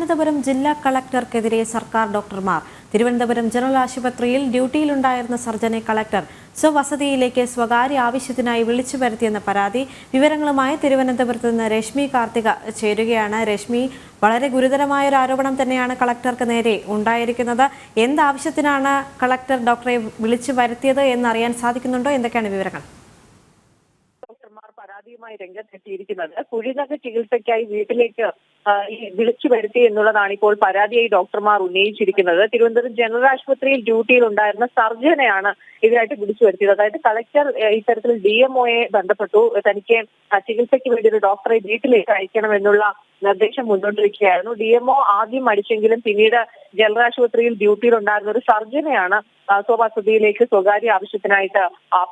തിരുവനന്തപുരം ജില്ലാ കളക്ടർക്കെതിരെ സർക്കാർ ഡോക്ടർമാർ. തിരുവനന്തപുരം ജനറൽ ആശുപത്രിയിൽ ഡ്യൂട്ടിയിലുണ്ടായിരുന്ന സർജനെ കളക്ടർ സ്വവസതിയിലേക്ക് സ്വകാര്യ ആവശ്യത്തിനായി വിളിച്ചു വരുത്തിയെന്ന പരാതി. വിവരങ്ങളുമായി തിരുവനന്തപുരത്ത് നിന്ന് രശ്മി കാർത്തിക ചേരുകയാണ്. രശ്മി, വളരെ ഗുരുതരമായ ഒരു ആരോപണം തന്നെയാണ് കളക്ടർക്ക് നേരെ ഉണ്ടായിരിക്കുന്നത്. എന്താവശ്യത്തിനാണ് കളക്ടർ ഡോക്ടറെ വിളിച്ചു വരുത്തിയത് എന്നറിയാൻ സാധിക്കുന്നുണ്ടോ? എന്തൊക്കെയാണ് വിവരങ്ങൾ? പരാതിയുമായി രംഗത്തെത്തിയിരിക്കുന്നത് കുഴിനഖ ചികിത്സയ്ക്കായി വീട്ടിലേക്ക് വിളിച്ചു വരുത്തി എന്നുള്ളതാണ് ഇപ്പോൾ പരാതിയായി ഡോക്ടർമാർ ഉന്നയിച്ചിരിക്കുന്നത്. തിരുവനന്തപുരം ജനറൽ ആശുപത്രിയിൽ ഡ്യൂട്ടിയിൽ ഉണ്ടായിരുന്ന സർജനെയാണ് ഇതിനായിട്ട് വിളിച്ചു വരുത്തിയത്. അതായത് കളക്ടർ ഇത്തരത്തിൽ DMOയെ ബന്ധപ്പെട്ടു. തനിക്ക് ചികിത്സയ്ക്ക് വേണ്ടി ഒരു ഡോക്ടറെ വീട്ടിലേക്ക് അയക്കണമെന്നുള്ള നിർദ്ദേശം മുന്നോട്ട് വയ്ക്കുകയായിരുന്നു. DMO ആദ്യം അടിച്ചെങ്കിലും പിന്നീട് ജനറൽ ആശുപത്രിയിൽ ഡ്യൂട്ടിയിൽ ഉണ്ടായിരുന്ന ഒരു സർജനെയാണ് സ്വവസതിയിലേക്ക് സ്വകാര്യ ആവശ്യത്തിനായിട്ട്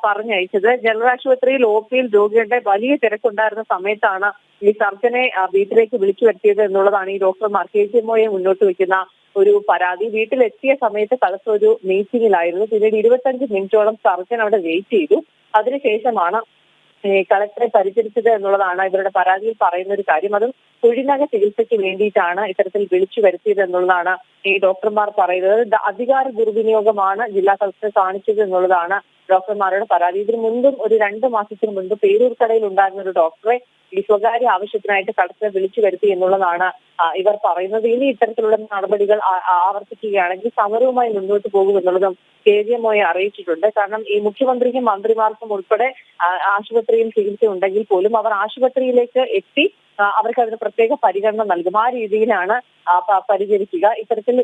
പറഞ്ഞയച്ചത്. ജനറൽ ആശുപത്രിയിൽ OPയിൽ രോഗികളുടെ വലിയ തിരക്കുണ്ടായിരുന്ന സമയത്താണ് ഈ സർജനെ വീട്ടിലേക്ക് വിളിച്ചു വരുത്തിയത് എന്നുള്ളതാണ് ഈ ഡോക്ടർമാർ KGMOയെ മുന്നോട്ട് വയ്ക്കുന്ന ഒരു പരാതി. വീട്ടിലെത്തിയ സമയത്ത് കളക്ടർ ഒരു മീറ്റിംഗിലായിരുന്നു. പിന്നീട് 25 മിനിറ്റോളം സർജൻ അവിടെ വെയിറ്റ് ചെയ്തു. അതിനുശേഷമാണ് കളക്ടറെ പരിചരിച്ചത് എന്നുള്ളതാണ് ഇവരുടെ പരാതിയിൽ പറയുന്ന ഒരു കാര്യം. അതും കുഴിനഖ ചികിത്സയ്ക്ക് വേണ്ടിയിട്ടാണ് ഇത്തരത്തിൽ വിളിച്ചു വരുത്തിയത് എന്നുള്ളതാണ് ഈ ഡോക്ടർമാർ പറയുന്നത്. അധികാര ദുർവിനിയോഗമാണ് ജില്ലാ കളക്ടർ കാണിച്ചത് എന്നുള്ളതാണ് ഡോക്ടർമാരുടെ പരാതി. ഇതിനു മുൻപും ഒരു 2 മാസത്തിന് മുൻപ് പേരൂർക്കടയിൽ ഉണ്ടായിരുന്ന ഒരു ഡോക്ടറെ ഈ സ്വകാര്യ ആവശ്യത്തിനായിട്ട് കളക്ടറെ വിളിച്ചു വരുത്തി എന്നുള്ളതാണ് ഇവർ പറയുന്നത്. ഇനി ഇത്തരത്തിലുള്ള നടപടികൾ ആവർത്തിക്കുകയാണെങ്കിൽ സമരവുമായി മുന്നോട്ട് പോകുമെന്നുള്ളതും KGMOയെ അറിയിച്ചിട്ടുണ്ട്. കാരണം ഈ മുഖ്യമന്ത്രിക്കും മന്ത്രിമാർക്കും ഉൾപ്പെടെ ആശുപത്രിയിൽ ചികിത്സ ഉണ്ടെങ്കിൽ പോലും അവർ ആശുപത്രിയിലേക്ക് എത്തി അവർക്ക് അതിന് പ്രത്യേക പരിഗണന നൽകും. ആ രീതിയിലാണ് പരിചരിക്കുക. ഇത്തരത്തിൽ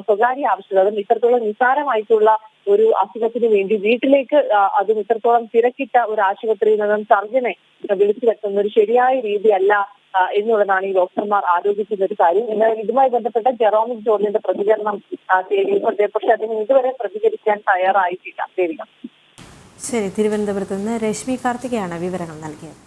സ്വകാര്യ ആവശ്യങ്ങളും ഇത്തരത്തിലുള്ള നിസ്സാരമായിട്ടുള്ള ഒരു അസുഖത്തിന് വേണ്ടി വീട്ടിലേക്ക് അതും ഇത്രത്തോളം തിരക്കിട്ട ഒരു ആശുപത്രിയിൽ നിന്നും സർജനെ വിളിച്ചു വരുത്തുന്ന ഒരു ശരിയായ രീതിയല്ല എന്നുള്ളതാണ് ഈ ഡോക്ടർമാർ ആരോപിക്കുന്ന ഒരു കാര്യം. എന്നാൽ ഇതുമായി ബന്ധപ്പെട്ട ജെറോമിക് ജോർജിന്റെ പ്രതികരണം തേടിയിട്ടുണ്ട്. പക്ഷെ അതിന് ഇതുവരെ പ്രതികരിക്കാൻ തയ്യാറായിട്ടില്ല. ശരി, തിരുവനന്തപുരത്ത് നിന്ന് രശ്മി കാർത്തികയാണ് വിവരങ്ങൾ നൽകിയത്.